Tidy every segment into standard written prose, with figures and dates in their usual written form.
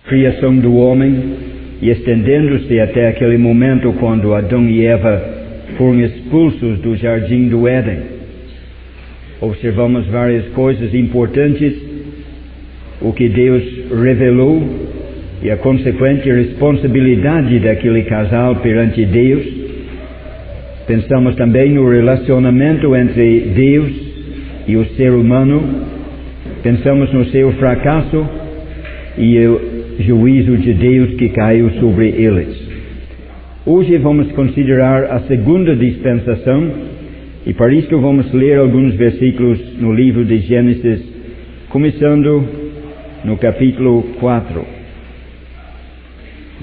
criação do homem e estendendo-se até aquele momento quando Adão e Eva foram expulsos do jardim do Éden. Observamos várias coisas importantes, o que Deus revelou e a consequente responsabilidade daquele casal perante Deus. Pensamos também no relacionamento entre Deus e o ser humano. Pensamos no seu fracasso e o juízo de Deus que caiu sobre eles. Hoje vamos considerar a segunda dispensação e para isto vamos ler alguns versículos no livro de Gênesis, começando no capítulo 4.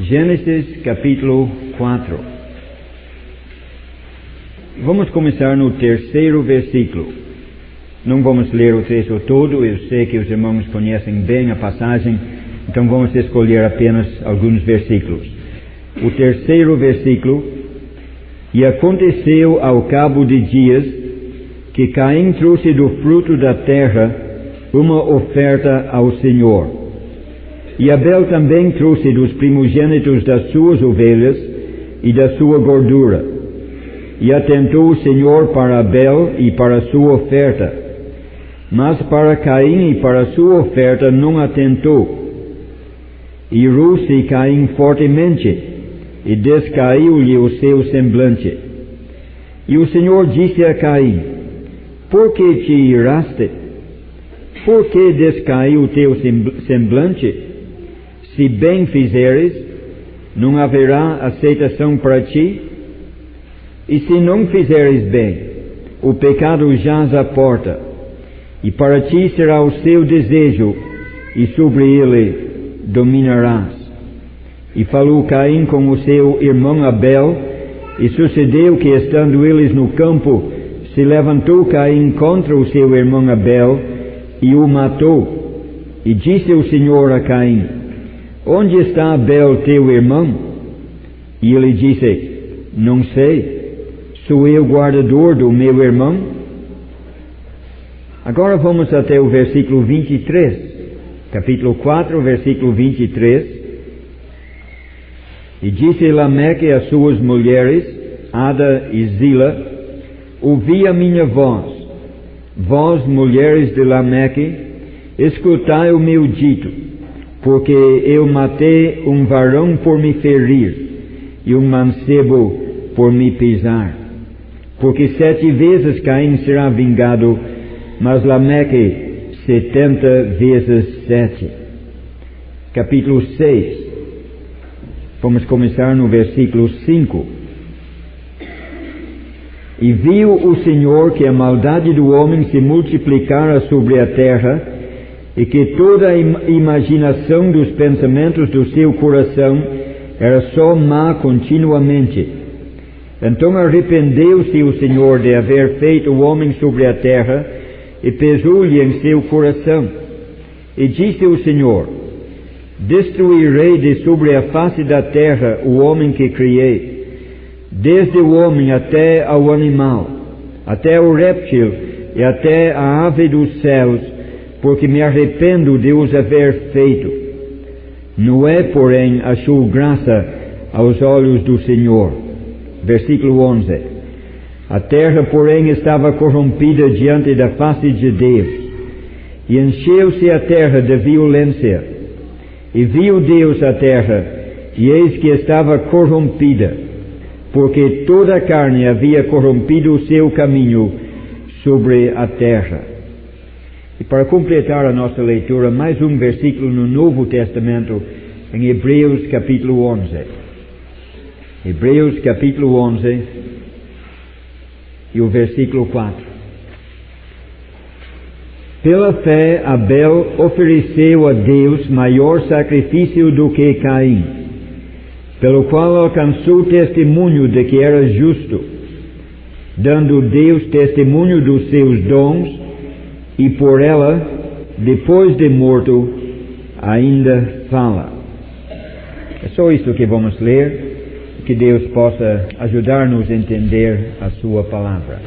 Gênesis capítulo 4. Vamos começar no terceiro versículo. Não vamos ler o texto todo, eu sei que os irmãos conhecem bem a passagem, então vamos escolher apenas alguns versículos. O terceiro versículo: E aconteceu ao cabo de dias que Caim trouxe do fruto da terra uma oferta ao Senhor. E Abel também trouxe dos primogênitos das suas ovelhas e da sua gordura. E atentou o Senhor para Abel e para a sua oferta, mas para Caim e para a sua oferta não atentou. Irou-se Caim fortemente, e descaiu-lhe o seu semblante. E o Senhor disse a Caim: Por que te iraste? Por que descaiu o teu semblante? Se bem fizeres, não haverá aceitação para ti? E se não fizeres bem, o pecado jaz à porta, e para ti será o seu desejo, e sobre ele dominarás. E falou Caim com o seu irmão Abel, e sucedeu que, estando eles no campo, se levantou Caim contra o seu irmão Abel, e o matou. E disse o Senhor a Caim: Onde está Abel teu irmão? E ele disse: Não sei, sou eu guardador do meu irmão? Agora vamos até o versículo 23, capítulo 4, versículo 23. E disse Lameque às suas mulheres, Ada e Zila: Ouvi a minha voz, vós mulheres de Lameque, escutai o meu dito, porque eu matei um varão por me ferir, e um mancebo por me pisar. Porque 7 vezes Caim será vingado, mas Lameque 70 vezes 7. Capítulo 6. Vamos começar no versículo 5. E viu o Senhor que a maldade do homem se multiplicara sobre a terra, e que toda a imaginação dos pensamentos do seu coração era só má continuamente. Então arrependeu-se o Senhor de haver feito o homem sobre a terra, e pesou-lhe em seu coração. E disse o Senhor: Destruirei de sobre a face da terra o homem que criei, desde o homem até ao animal, até o réptil e até a ave dos céus, porque me arrependo de os haver feito. Noé, porém, achou graça aos olhos do Senhor. Versículo 11. A terra, porém, estava corrompida diante da face de Deus, e encheu-se a terra de violência. E viu Deus a terra, e eis que estava corrompida, porque toda a carne havia corrompido o seu caminho sobre a terra. E para completar a nossa leitura, mais um versículo no Novo Testamento, em Hebreus capítulo 11. Hebreus capítulo 11 e o versículo 4. Pela fé, Abel ofereceu a Deus maior sacrifício do que Caim, pelo qual alcançou testemunho de que era justo, dando Deus testemunho dos seus dons, e por ela, depois de morto, ainda fala. É só isso que vamos ler, que Deus possa ajudar-nos a entender a sua palavra.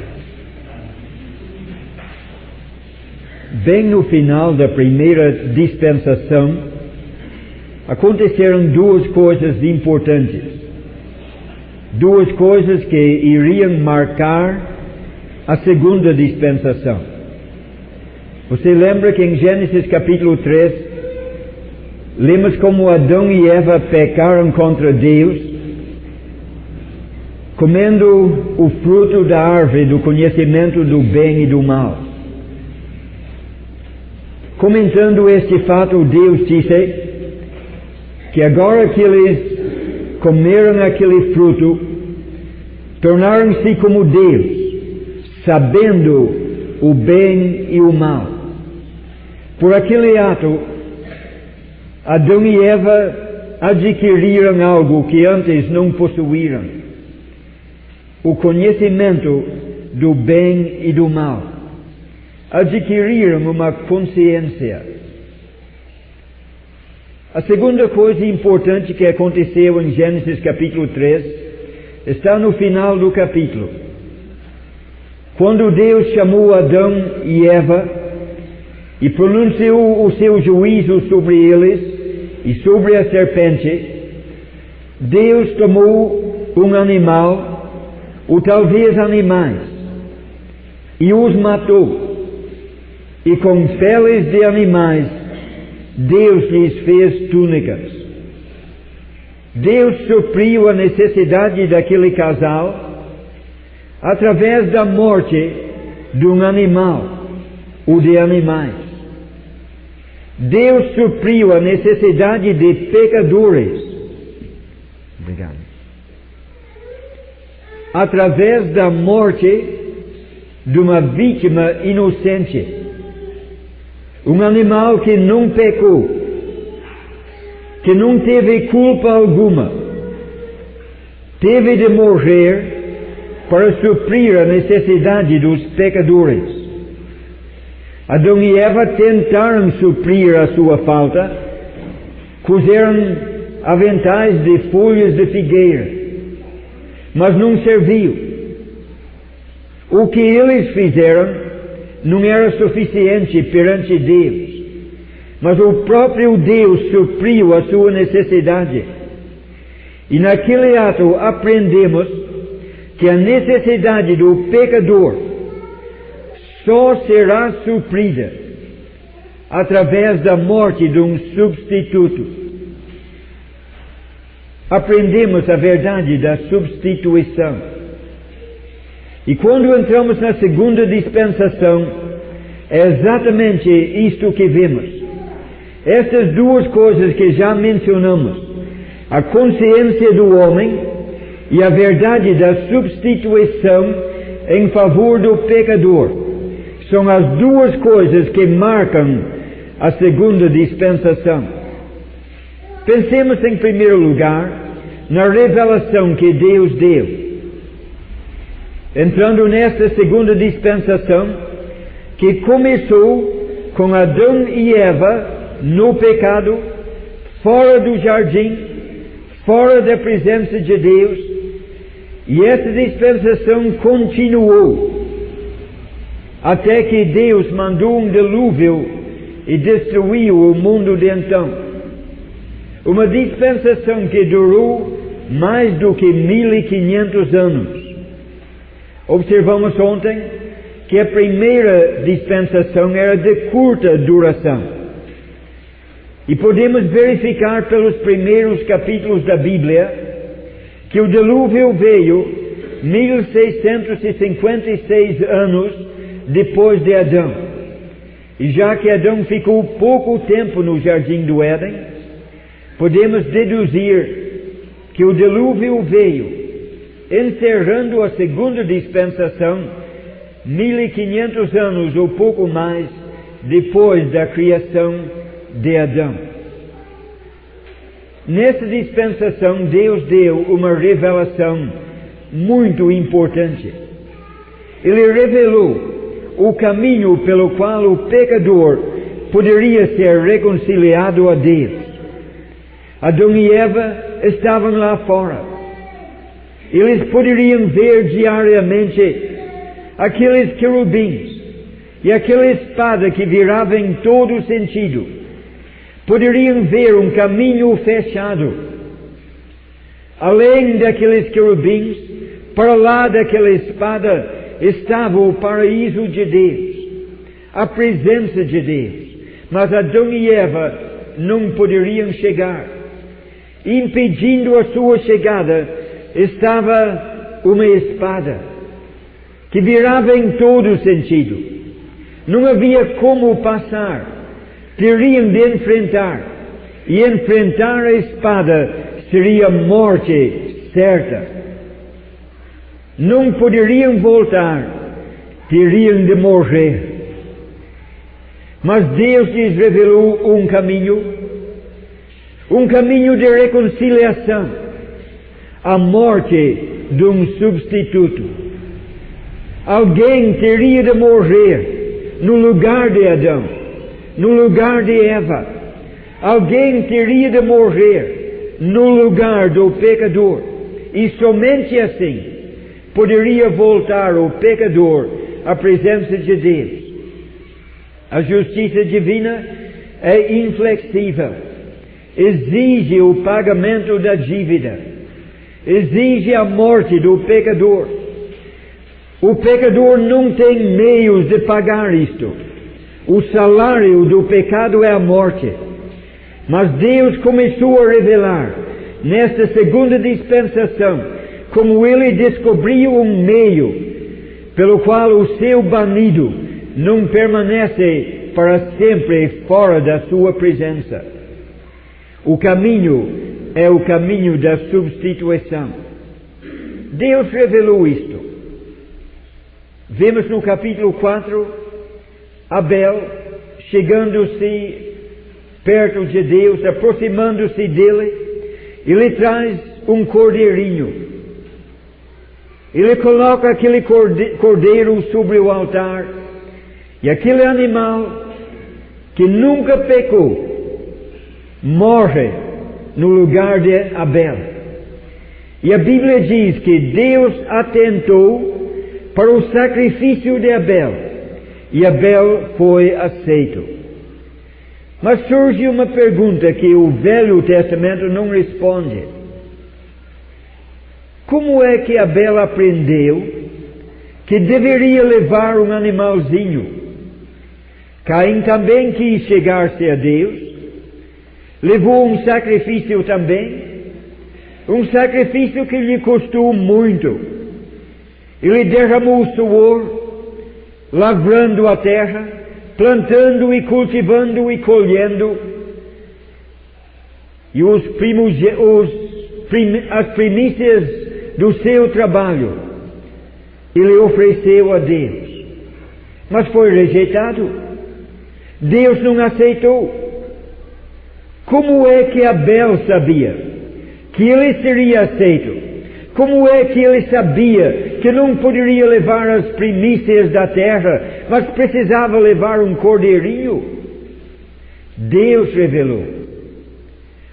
Bem no final da primeira dispensação, aconteceram duas coisas importantes. Duas coisas que iriam marcar a segunda dispensação. Você lembra que em Gênesis capítulo 3, lemos como Adão e Eva pecaram contra Deus, comendo o fruto da árvore do conhecimento do bem e do mal. Comentando este fato, Deus disse que agora que eles comeram aquele fruto, tornaram-se como Deus, sabendo o bem e o mal. Por aquele ato, Adão e Eva adquiriram algo que antes não possuíram: o conhecimento do bem e do mal. Adquiriram uma consciência. A segunda coisa importante que aconteceu em Gênesis capítulo 3 está no final do capítulo. Quando Deus chamou Adão e Eva e pronunciou o seu juízo sobre eles e sobre a serpente, Deus tomou um animal, ou talvez animais, e os matou. E com peles de animais, Deus lhes fez túnicas. Deus supriu a necessidade daquele casal através da morte de um animal ou de animais. Deus supriu a necessidade de pecadores. Obrigado. Através da morte de uma vítima inocente. Um animal que não pecou, que não teve culpa alguma, teve de morrer para suprir a necessidade dos pecadores. Adão e Eva tentaram suprir a sua falta, cozeram aventais de folhas de figueira, mas não serviu. O que eles fizeram não era suficiente perante Deus, mas o próprio Deus supriu a sua necessidade. E naquele ato aprendemos que a necessidade do pecador só será suprida através da morte de um substituto. Aprendemos a verdade da substituição. E quando entramos na segunda dispensação, é exatamente isto que vemos. Estas duas coisas que já mencionamos, a consciência do homem e a verdade da substituição em favor do pecador, são as duas coisas que marcam a segunda dispensação. Pensemos em primeiro lugar na revelação que Deus deu. Entrando nesta segunda dispensação, que começou com Adão e Eva no pecado, fora do jardim, fora da presença de Deus, e essa dispensação continuou até que Deus mandou um dilúvio e destruiu o mundo de então. Uma dispensação que durou mais do que 1500 anos. Observamos ontem que a primeira dispensação era de curta duração. E podemos verificar pelos primeiros capítulos da Bíblia que o dilúvio veio 1656 anos depois de Adão. E já que Adão ficou pouco tempo no jardim do Éden, podemos deduzir que o dilúvio veio encerrando a segunda dispensação 1500 anos ou pouco mais depois da criação de Adão. Nessa dispensação, Deus deu uma revelação muito importante. Ele revelou o caminho pelo qual o pecador poderia ser reconciliado a Deus. Adão e Eva estavam lá fora. Eles poderiam ver diariamente aqueles querubins e aquela espada que virava em todo sentido poderiam ver um caminho fechado. Além daqueles querubins, para lá daquela espada, estava o paraíso de Deus, a presença de Deus. Mas Adão e Eva não poderiam chegar. Impedindo a sua chegada estava uma espada que virava em todo sentido. Não havia como passar. Teriam de enfrentar. E enfrentar a espada seria morte certa. Não poderiam voltar. Teriam de morrer. Mas Deus lhes revelou um caminho de reconciliação, a morte de um substituto. Alguém teria de morrer no lugar de Adão, no lugar de Eva. Alguém teria de morrer no lugar do pecador. E somente assim poderia voltar o pecador à presença de Deus. A justiça divina é inflexível. Exige o pagamento da dívida. Exige a morte do pecador. O pecador não tem meios de pagar isto. O salário do pecado é a morte. Mas Deus começou a revelar, nesta segunda dispensação, como Ele descobriu um meio pelo qual o seu banido não permanece para sempre fora da sua presença. O caminho é o caminho da substituição. Deus revelou isto. Vemos no capítulo 4, Abel chegando-se perto de Deus, aproximando-se dele, ele traz um cordeirinho. Ele coloca aquele cordeiro sobre o altar, e aquele animal que nunca pecou morre no lugar de Abel. E a Bíblia diz que Deus atentou para o sacrifício de Abel, e Abel foi aceito. Mas surge uma pergunta que o Velho Testamento não responde. Como é que Abel aprendeu que deveria levar um animalzinho? Caim também quis chegar-se a Deus, levou um sacrifício também, um sacrifício que lhe custou muito. Ele derramou suor, lavrando a terra, plantando e cultivando e colhendo, e as primícias do seu trabalho ele ofereceu a Deus, mas foi rejeitado. Deus não aceitou. Como é que Abel sabia que ele seria aceito? Como é que ele sabia que não poderia levar as primícias da terra, mas precisava levar um cordeirinho? Deus revelou.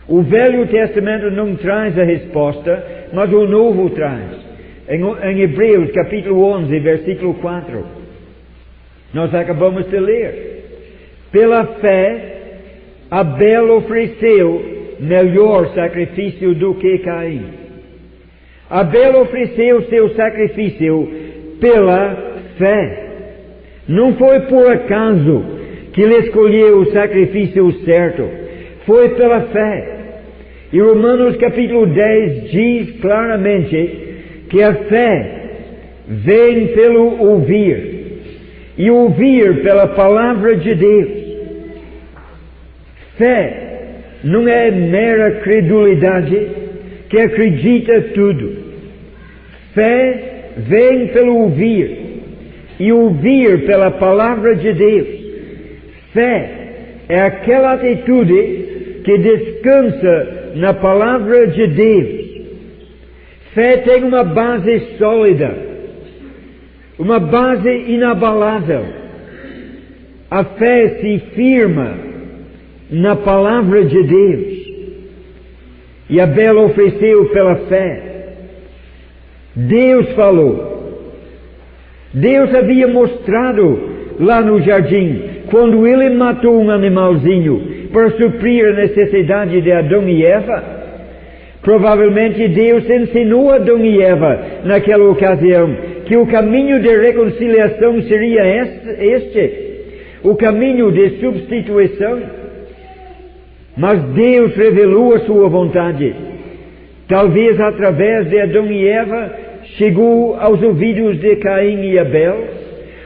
O Velho Testamento não traz a resposta, mas o Novo traz. Em Hebreus capítulo 11, versículo 4, nós acabamos de ler. Pela fé, Abel ofereceu melhor sacrifício do que Caim. Abel ofereceu seu sacrifício pela fé. Não foi por acaso que ele escolheu o sacrifício certo. Foi pela fé. E Romanos capítulo 10 diz claramente que a fé vem pelo ouvir, e ouvir pela palavra de Deus. Fé não é mera credulidade que acredita tudo. Fé vem pelo ouvir, e ouvir pela palavra de Deus. Fé é aquela atitude que descansa na palavra de Deus. Fé tem uma base sólida, uma base inabalável. A fé se firma na palavra de Deus. E Abel ofereceu pela fé. Deus falou. Deus havia mostrado lá no jardim, quando ele matou um animalzinho, para suprir a necessidade de Adão e Eva. Provavelmente Deus ensinou a Adão e Eva naquela ocasião que o caminho de reconciliação seria o caminho de substituição. Mas Deus revelou a sua vontade. Talvez através de Adão e Eva chegou aos ouvidos de Caim e Abel,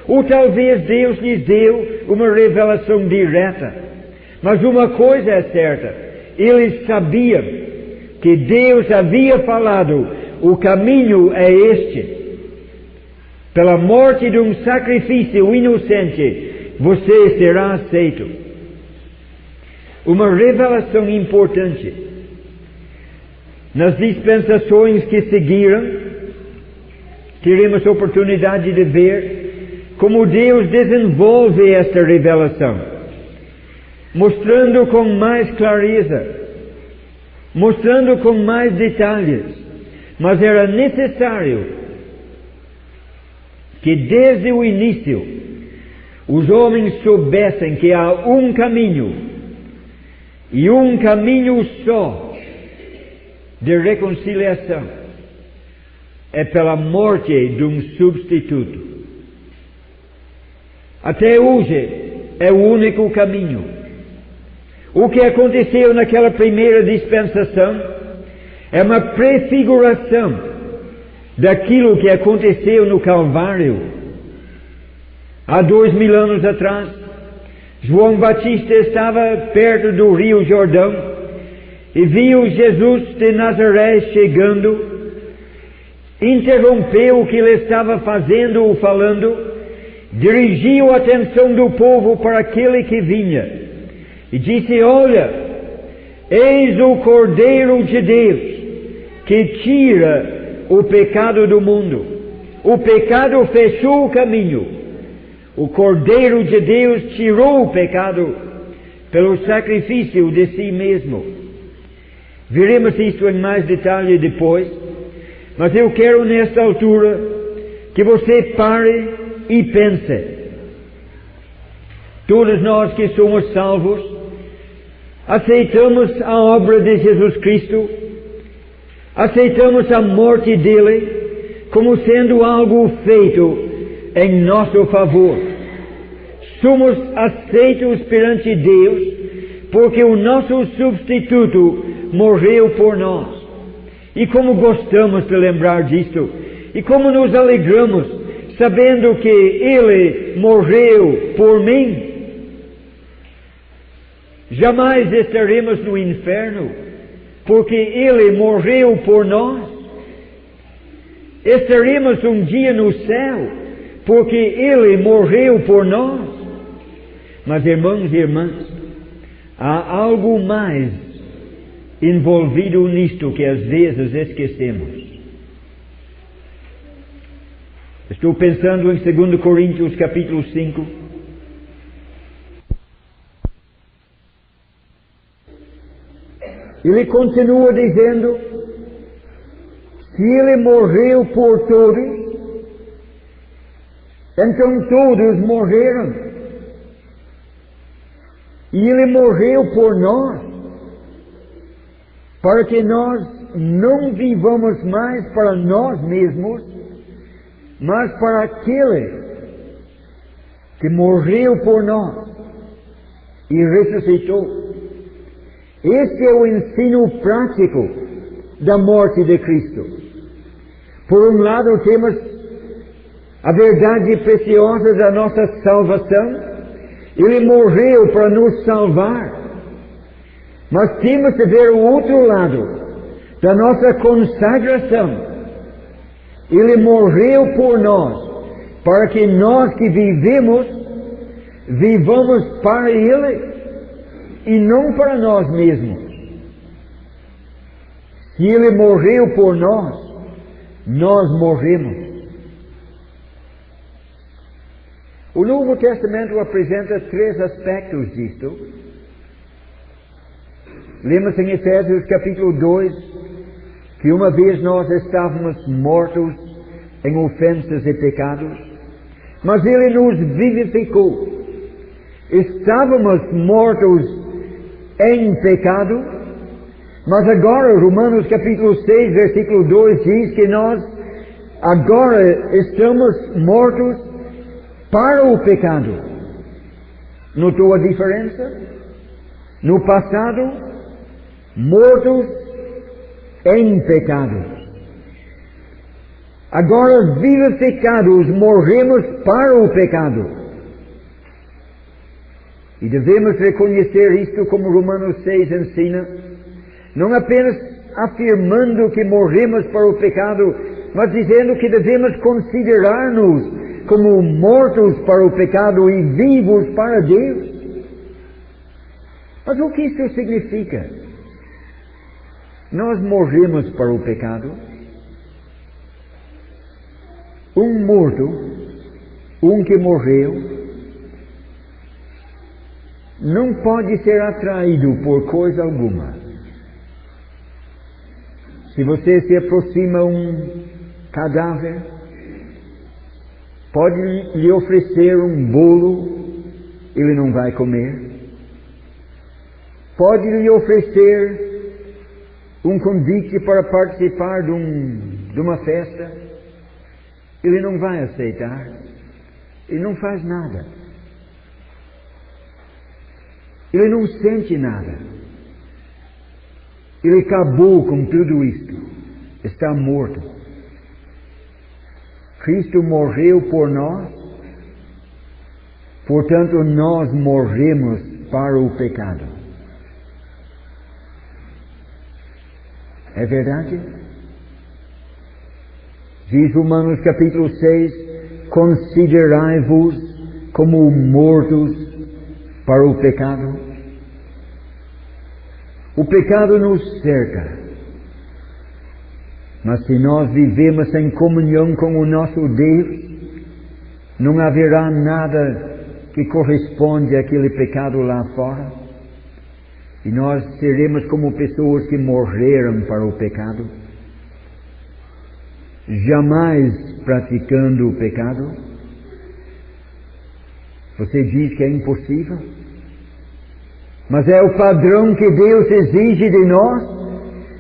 ou talvez Deus lhes deu uma revelação direta. Mas uma coisa é certa, eles sabiam que Deus havia falado, o caminho é este. Pela morte de um sacrifício inocente, você será aceito. Uma revelação importante. Nas dispensações que seguiram, teremos a oportunidade de ver como Deus desenvolve esta revelação, mostrando com mais clareza, mostrando com mais detalhes, mas era necessário que desde o início os homens soubessem que há um caminho, e um caminho só, de reconciliação. É pela morte de um substituto. Até hoje é o único caminho. O que aconteceu naquela primeira dispensação é uma prefiguração daquilo que aconteceu no Calvário. Há 2000 anos atrás, João Batista estava perto do Rio Jordão e viu Jesus de Nazaré chegando, interrompeu o que ele estava fazendo ou falando, dirigiu a atenção do povo para aquele que vinha e disse: olha, eis o Cordeiro de Deus que tira o pecado do mundo. O pecado fechou o caminho. O Cordeiro de Deus tirou o pecado pelo sacrifício de si mesmo. Veremos isto em mais detalhe depois, mas eu quero nesta altura que você pare e pense. Todos nós que somos salvos aceitamos a obra de Jesus Cristo, aceitamos a morte dele como sendo algo feito em nosso favor. Somos aceitos perante Deus porque o nosso substituto morreu por nós. E como gostamos de lembrar disto, e como nos alegramos sabendo que Ele morreu por mim. Jamais estaremos no inferno, porque Ele morreu por nós. Estaremos um dia no céu, porque Ele morreu por nós. Mas, irmãos e irmãs, há algo mais envolvido nisto que às vezes esquecemos. Estou pensando em 2 Coríntios capítulo 5. Ele continua dizendo: se Ele morreu por todos, então todos morreram. E Ele morreu por nós, para que nós não vivamos mais para nós mesmos, mas para aquele que morreu por nós e ressuscitou. Este é o ensino prático da morte de Cristo. Por um lado temos a verdade preciosa da nossa salvação. Ele morreu para nos salvar. Mas temos que ver o outro lado da nossa consagração. Ele morreu por nós, para que nós que vivemos, vivamos para Ele e não para nós mesmos. Se Ele morreu por nós, nós morremos. O Novo Testamento apresenta 3 aspectos disto. Lemos em Efésios capítulo 2 que uma vez nós estávamos mortos em ofensas e pecados, mas Ele nos vivificou. Estávamos mortos em pecado, mas agora Romanos capítulo 6, versículo 2 diz que nós agora estamos mortos para o pecado. Notou a diferença? No passado, mortos em pecado. Agora, vivificados, morremos para o pecado. E devemos reconhecer isto como Romanos 6 ensina, não apenas afirmando que morremos para o pecado, mas dizendo que devemos considerar-nos como mortos para o pecado e vivos para Deus. Mas o que isso significa? Nós morremos para o pecado. Um morto, um que morreu, não pode ser atraído por coisa alguma. Se você se aproxima a um cadáver, pode lhe oferecer um bolo, ele não vai comer. Pode lhe oferecer um convite para participar de uma festa, ele não vai aceitar, ele não faz nada, ele não sente nada, ele acabou com tudo isto, está morto. Cristo morreu por nós, portanto nós morremos para o pecado. É verdade? Diz Romanos capítulo 6, considerai-vos como mortos para o pecado. O pecado nos cerca, mas se nós vivemos em comunhão com o nosso Deus, não haverá nada que corresponde àquele pecado lá fora, e nós seremos como pessoas que morreram para o pecado, jamais praticando o pecado. Você diz que é impossível, mas é o padrão que Deus exige de nós,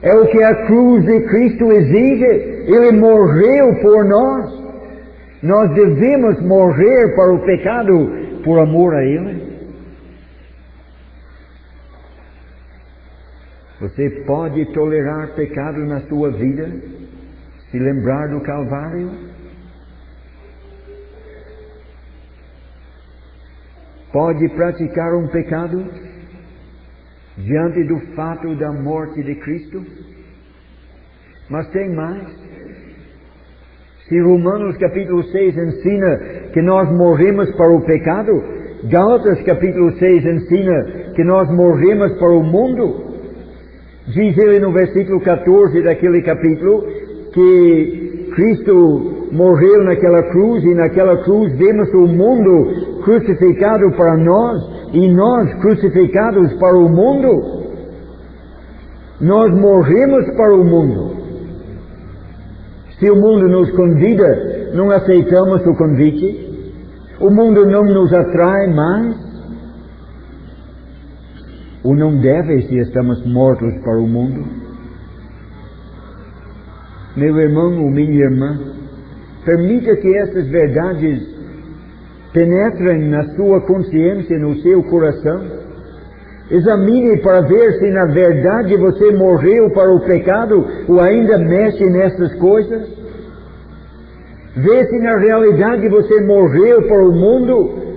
é o que a cruz de Cristo exige. Ele morreu por nós, nós devemos morrer para o pecado por amor a Ele. Você pode tolerar pecado na sua vida, se lembrar do Calvário? Pode praticar um pecado diante do fato da morte de Cristo? Mas tem mais. Se Romanos capítulo 6 ensina que nós morremos para o pecado, Gálatas capítulo 6 ensina que nós morremos para o mundo. Diz ele no versículo 14 daquele capítulo que Cristo morreu naquela cruz, e naquela cruz vemos o mundo crucificado para nós e nós crucificados para o mundo. Nós morremos para o mundo. Se o mundo nos convida, não aceitamos o convite. O mundo não nos atrai mais. Ou não deve, se estamos mortos para o mundo. Meu irmão ou minha irmã, permita que essas verdades penetrem na sua consciência, no seu coração. Examine para ver se na verdade você morreu para o pecado ou ainda mexe nessas coisas. Vê se na realidade você morreu para o mundo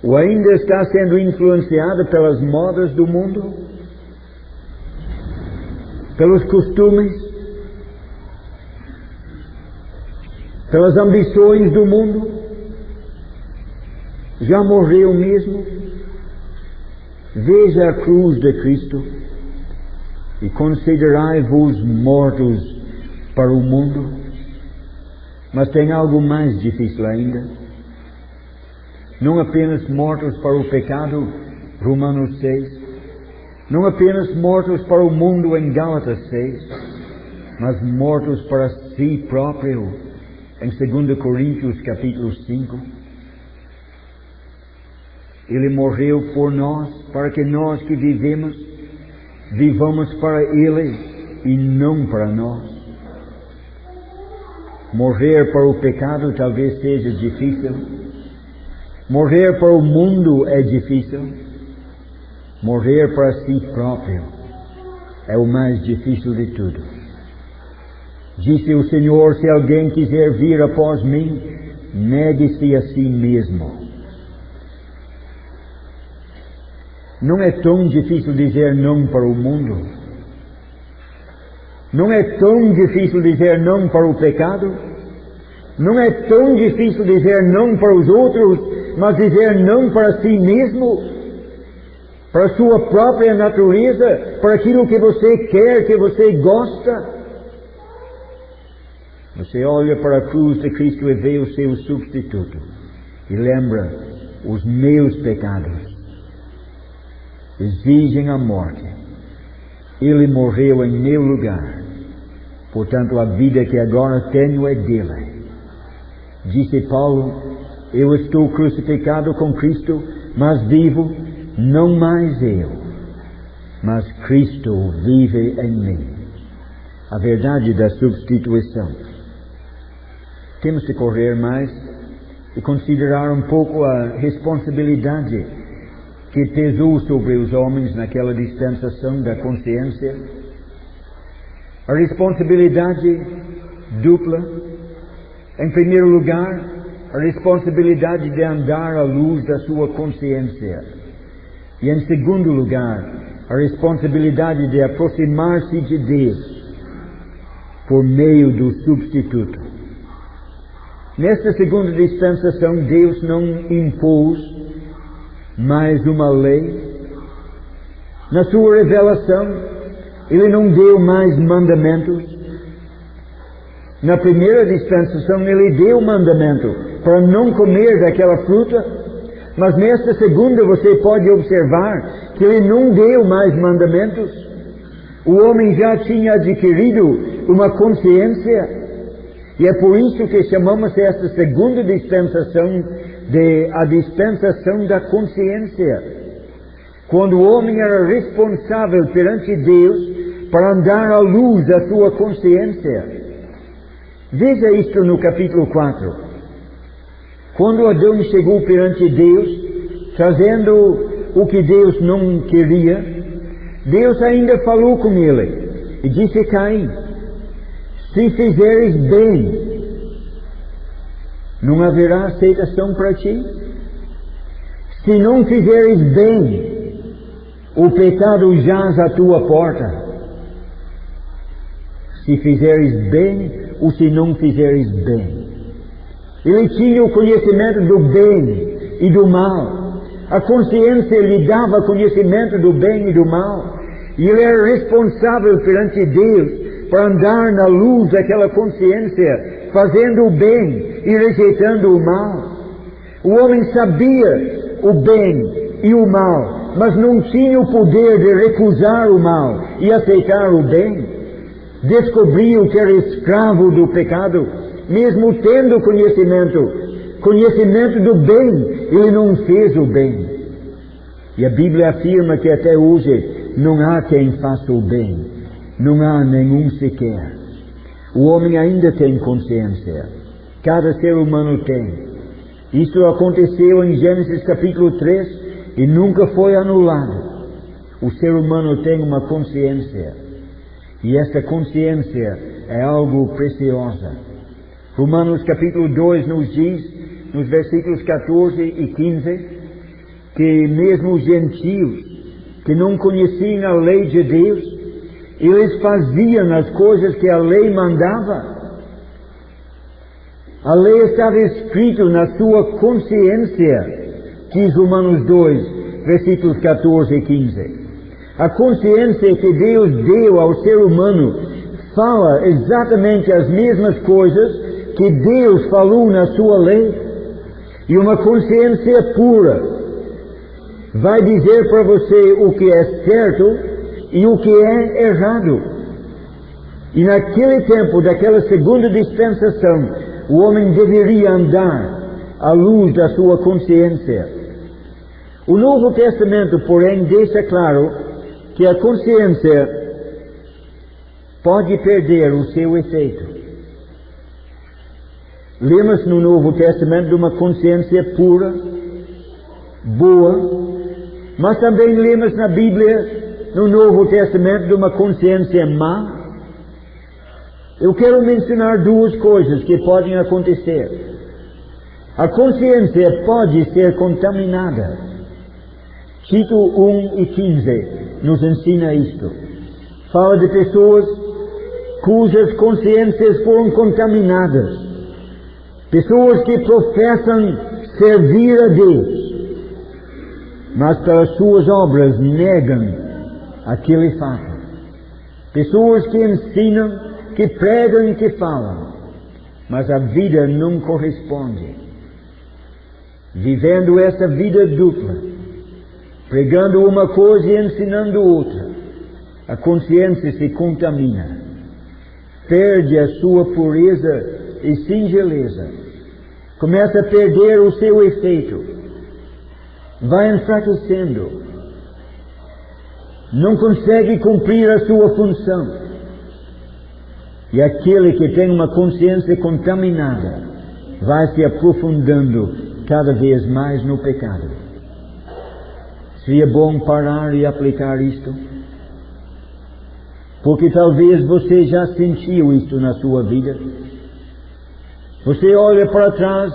ou ainda está sendo influenciado pelas modas do mundo, pelos costumes, pelas ambições do mundo. Já morreu mesmo? Veja a cruz de Cristo e considerai-vos mortos para o mundo. Mas tem algo mais difícil ainda. Não apenas mortos para o pecado, Romanos 6, não apenas mortos para o mundo em Gálatas 6, mas mortos para si próprio em 2 Coríntios capítulo 5. Ele morreu por nós, para que nós que vivemos, vivamos para Ele e não para nós. Morrer para o pecado talvez seja difícil. Morrer para o mundo é difícil. Morrer para si próprio é o mais difícil de tudo. Disse o Senhor: se alguém quiser vir após mim, negue-se a si mesmo. Não é tão difícil dizer não para o mundo. Não é tão difícil dizer não para o pecado. Não é tão difícil dizer não para os outros, mas dizer não para si mesmo, para a sua própria natureza, para aquilo que você quer, que você gosta. Você olha para a cruz de Cristo e vê o seu substituto e lembra: os meus pecados exigem a morte. Ele morreu em meu lugar. Portanto, a vida que agora tenho é dele. Disse Paulo: eu estou crucificado com Cristo, mas vivo, não mais eu, mas Cristo vive em mim. A verdade da substituição. Temos que correr mais e considerar um pouco a responsabilidade que pesou sobre os homens naquela dispensação da consciência. A responsabilidade dupla. Em primeiro lugar, a responsabilidade de andar à luz da sua consciência. E em segundo lugar, a responsabilidade de aproximar-se de Deus por meio do substituto. Nesta segunda dispensação, Deus não impôs mais uma lei. Na sua revelação, Ele não deu mais mandamentos. Na primeira dispensação, Ele deu mandamento para não comer daquela fruta, mas nesta segunda você pode observar que Ele não deu mais mandamentos. O homem já tinha adquirido uma consciência, e é por isso que chamamos esta segunda dispensação de a dispensação da consciência. Quando o homem era responsável perante Deus para andar à luz da sua consciência. Veja isto no capítulo 4. Quando Adão chegou perante Deus, trazendo o que Deus não queria, Deus ainda falou com ele e disse: Caim, se fizeres bem, não haverá aceitação para ti? Se não fizeres bem, o pecado jaz à tua porta. Se fizeres bem, ou se não fizeres bem. Ele tinha o conhecimento do bem e do mal. A consciência lhe dava conhecimento do bem e do mal. E ele era responsável perante Deus para andar na luz daquela consciência, fazendo o bem e rejeitando o mal. O homem sabia o bem e o mal, mas não tinha o poder de recusar o mal e aceitar o bem. Descobriu que era escravo do pecado, mesmo tendo conhecimento do bem, ele não fez o bem. E a Bíblia afirma que até hoje não há quem faça o bem, não há nenhum sequer. O homem ainda tem consciência, cada ser humano tem. Isso aconteceu em Gênesis capítulo 3 e nunca foi anulado. O ser humano tem uma consciência. E esta consciência é algo preciosa. Romanos capítulo 2 nos diz, nos versículos 14 e 15, que mesmo os gentios que não conheciam a lei de Deus, eles faziam as coisas que a lei mandava. A lei estava escrita na sua consciência, diz Romanos 2, versículos 14 e 15. A consciência que Deus deu ao ser humano fala exatamente as mesmas coisas que Deus falou na sua lei. E uma consciência pura vai dizer para você o que é certo e o que é errado. E naquele tempo, daquela segunda dispensação, o homem deveria andar à luz da sua consciência. O Novo Testamento, porém, deixa claro que a consciência pode perder o seu efeito. Lemos no Novo Testamento de uma consciência pura, boa, mas também lemos na Bíblia, no Novo Testamento, de uma consciência má. Eu quero mencionar duas coisas que podem acontecer. A consciência pode ser contaminada. Tito 1:15 nos ensina isto. Fala de pessoas cujas consciências foram contaminadas. Pessoas que professam servir a Deus, mas pelas suas obras negam aquele fato. Pessoas que ensinam, que pregam e que falam, mas a vida não corresponde. Vivendo essa vida dupla, pregando uma coisa e ensinando outra, a consciência se contamina, perde a sua pureza e singeleza, começa a perder o seu efeito, vai enfraquecendo, não consegue cumprir a sua função. E aquele que tem uma consciência contaminada vai se aprofundando cada vez mais no pecado. Seria bom parar e aplicar isto, porque talvez você já sentiu isto na sua vida. Você olha para trás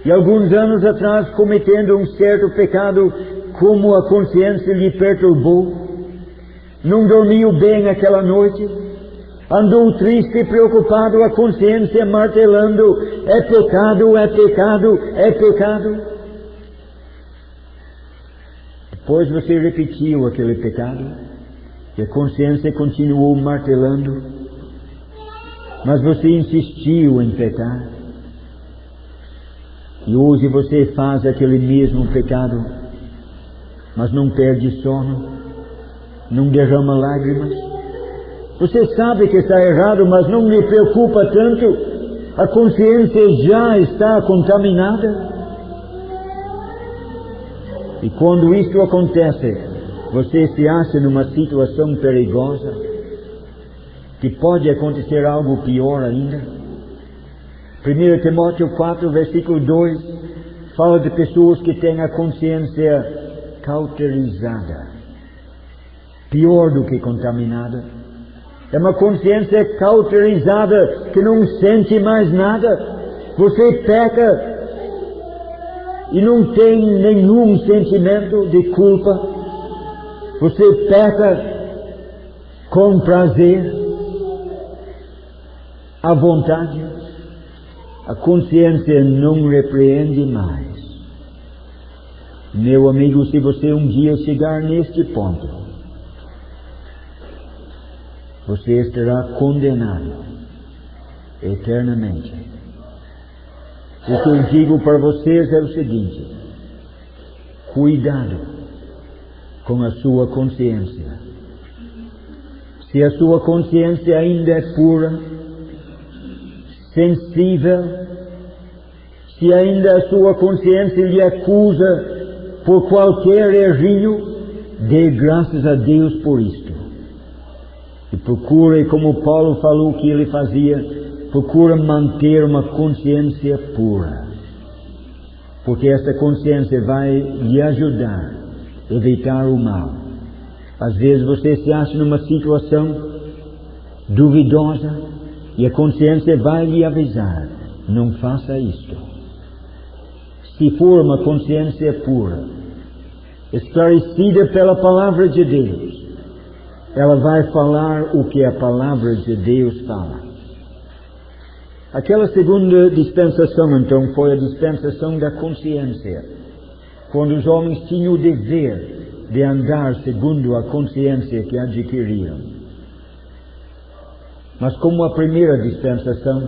e alguns anos atrás cometendo um certo pecado, como a consciência lhe perturbou, não dormiu bem aquela noite, andou triste e preocupado, a consciência martelando: é pecado, é pecado, é pecado. Depois você repetiu aquele pecado e a consciência continuou martelando, mas você insistiu em pecar. E hoje você faz aquele mesmo pecado, mas não perde sono, não derrama lágrimas. Você sabe que está errado, mas não lhe preocupa tanto. A consciência já está contaminada. E quando isto acontece, você se acha numa situação perigosa, que pode acontecer algo pior ainda. 1 Timóteo 4, versículo 2, fala de pessoas que têm a consciência cauterizada. Pior do que contaminada. É uma consciência cauterizada que não sente mais nada. Você peca e não tem nenhum sentimento de culpa. Você peca com prazer, à vontade. A consciência não repreende mais. Meu amigo, se você um dia chegar neste ponto, você estará condenado eternamente. O que eu digo para vocês é o seguinte: cuidado com a sua consciência. Se a sua consciência ainda é pura, sensível, se ainda a sua consciência lhe acusa por qualquer errinho, dê graças a Deus por isto. E procure, como Paulo falou que ele fazia, procura manter uma consciência pura. Porque esta consciência vai lhe ajudar a evitar o mal. Às vezes você se acha numa situação duvidosa e a consciência vai lhe avisar: não faça isto. Se for uma consciência pura, esclarecida pela palavra de Deus, ela vai falar o que a palavra de Deus fala. Aquela segunda dispensação, então, foi a dispensação da consciência, quando os homens tinham o dever de andar segundo a consciência que adquiriram. Mas como a primeira dispensação,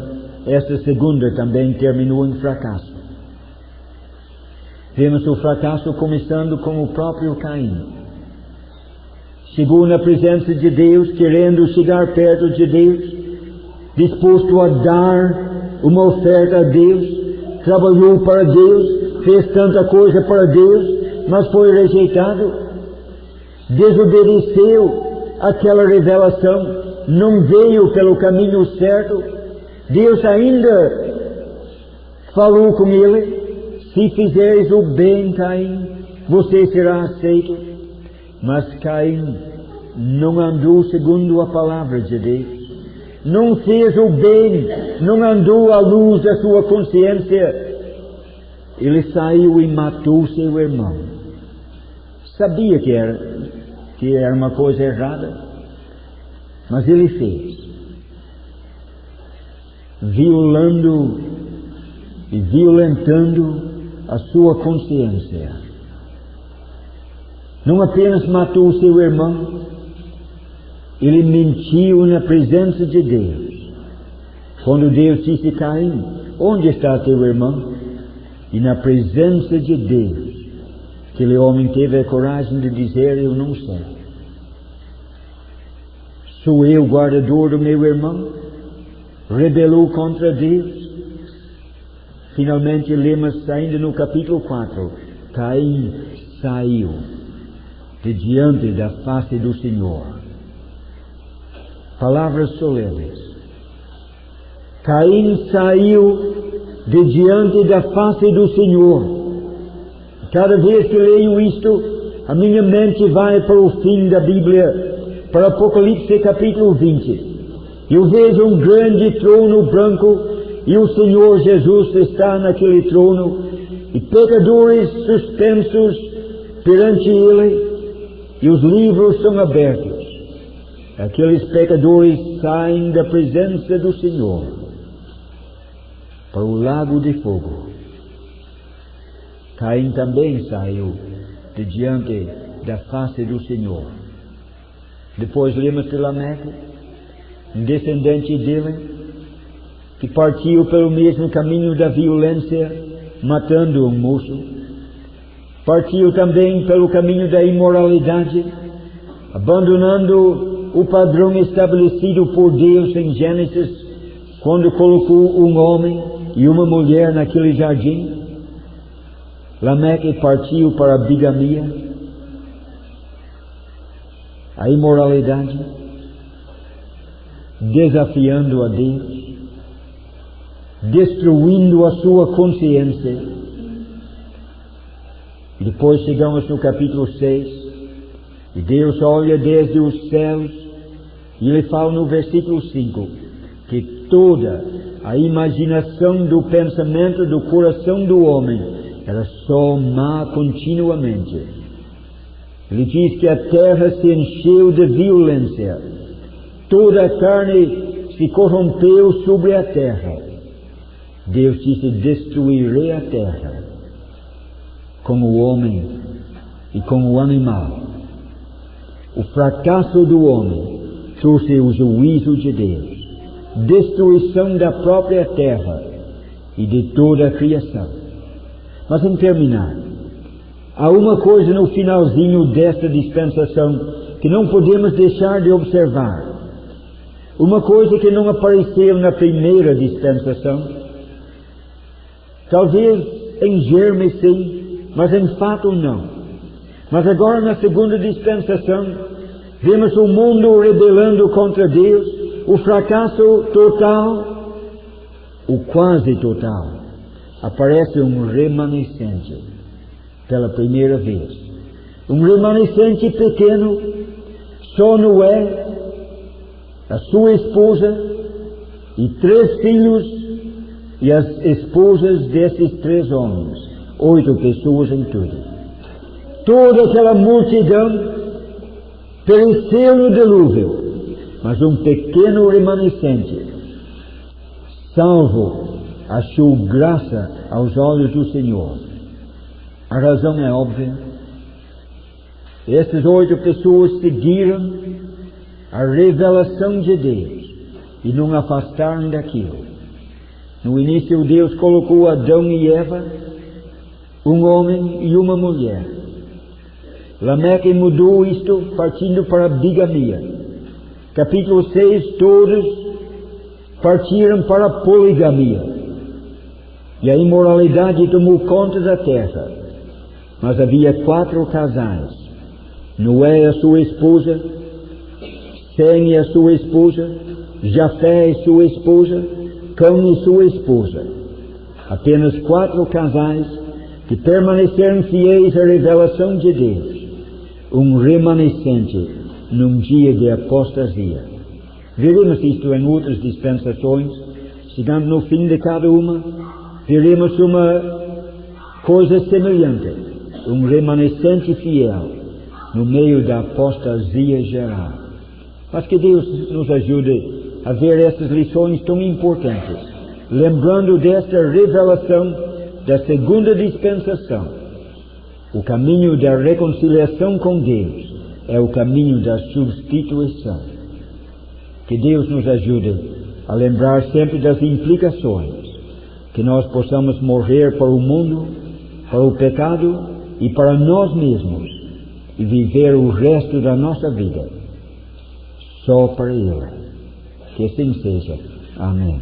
esta segunda também terminou em fracasso. Vemos o fracasso começando com o próprio Caim. Chegou na presença de Deus, querendo chegar perto de Deus, disposto a dar uma oferta a Deus, trabalhou para Deus, fez tanta coisa para Deus, mas foi rejeitado, desobedeceu aquela revelação, não veio pelo caminho certo. Deus ainda falou com ele: se fizeres o bem, Caim, você será aceito. Mas Caim não andou segundo a palavra de Deus, não fez o bem, não andou à luz da sua consciência. Ele saiu e matou seu irmão. Sabia que era uma coisa errada, mas ele fez, violando e violentando a sua consciência. Não apenas matou seu irmão, ele mentiu na presença de Deus. Quando Deus disse: Caim, onde está teu irmão? E na presença de Deus, aquele homem teve a coragem de dizer: eu não sei. Sou eu guardador do meu irmão? Rebelou contra Deus. Finalmente lemos ainda no capítulo 4, Caim saiu de diante da face do Senhor. Palavras solenes. Caim saiu de diante da face do Senhor. Cada vez que leio isto, a minha mente vai para o fim da Bíblia, para Apocalipse capítulo 20. Eu vejo um grande trono branco e o Senhor Jesus está naquele trono, e pecadores suspensos perante Ele, e os livros são abertos. Aqueles pecadores saem da presença do Senhor para o lago de fogo. Caim também saiu de diante da face do Senhor. Depois lemos de Lameque, um descendente dele, que partiu pelo mesmo caminho da violência, matando um moço. Partiu também pelo caminho da imoralidade, abandonando o padrão estabelecido por Deus em Gênesis, quando colocou um homem e uma mulher naquele jardim. Lameque partiu para a bigamia, a imoralidade, desafiando a Deus, destruindo a sua consciência. E depois chegamos no capítulo 6, e Deus olha desde os céus, e Ele fala no versículo 5, que toda a imaginação do pensamento do coração do homem era só má continuamente. Ele diz que a terra se encheu de violência, toda a carne se corrompeu sobre a terra. Deus disse: destruirei a terra com o homem e com o animal. O fracasso do homem trouxe o juízo de Deus, destruição da própria terra e de toda a criação. Mas em terminar, há uma coisa no finalzinho desta dispensação que não podemos deixar de observar. Uma coisa que não apareceu na primeira dispensação. Talvez em germe sim, mas em fato não. Mas agora na segunda dispensação, vemos o mundo rebelando contra Deus, o fracasso total, o quase total. Aparece um remanescente pela primeira vez. Um remanescente pequeno, só Noé, a sua esposa e 3 filhos e as esposas desses 3 homens. 8 pessoas em tudo. Toda aquela multidão pereceu no dilúvio, mas um pequeno remanescente, salvo, achou graça aos olhos do Senhor. A razão é óbvia. Essas 8 pessoas seguiram a revelação de Deus e não afastaram daquilo. No início Deus colocou Adão e Eva, um homem e uma mulher. Lameque mudou isto partindo para a bigamia. Capítulo 6, todos partiram para a poligamia. E a imoralidade tomou conta da terra. Mas havia 4 casais: Noé e a sua esposa, Sem e a sua esposa, Jafé e sua esposa, Cão e sua esposa. Apenas 4 casais que permaneceram fiéis à revelação de Deus. Um remanescente num dia de apostasia. Veremos isto em outras dispensações. Chegando no fim de cada uma, veremos uma coisa semelhante. Um remanescente fiel no meio da apostasia geral. Mas que Deus nos ajude a ver estas lições tão importantes, lembrando desta revelação da segunda dispensação. O caminho da reconciliação com Deus é o caminho da substituição. Que Deus nos ajude a lembrar sempre das implicações, que nós possamos morrer para o mundo, para o pecado e para nós mesmos, e viver o resto da nossa vida só para Ele. Que assim seja. Amém.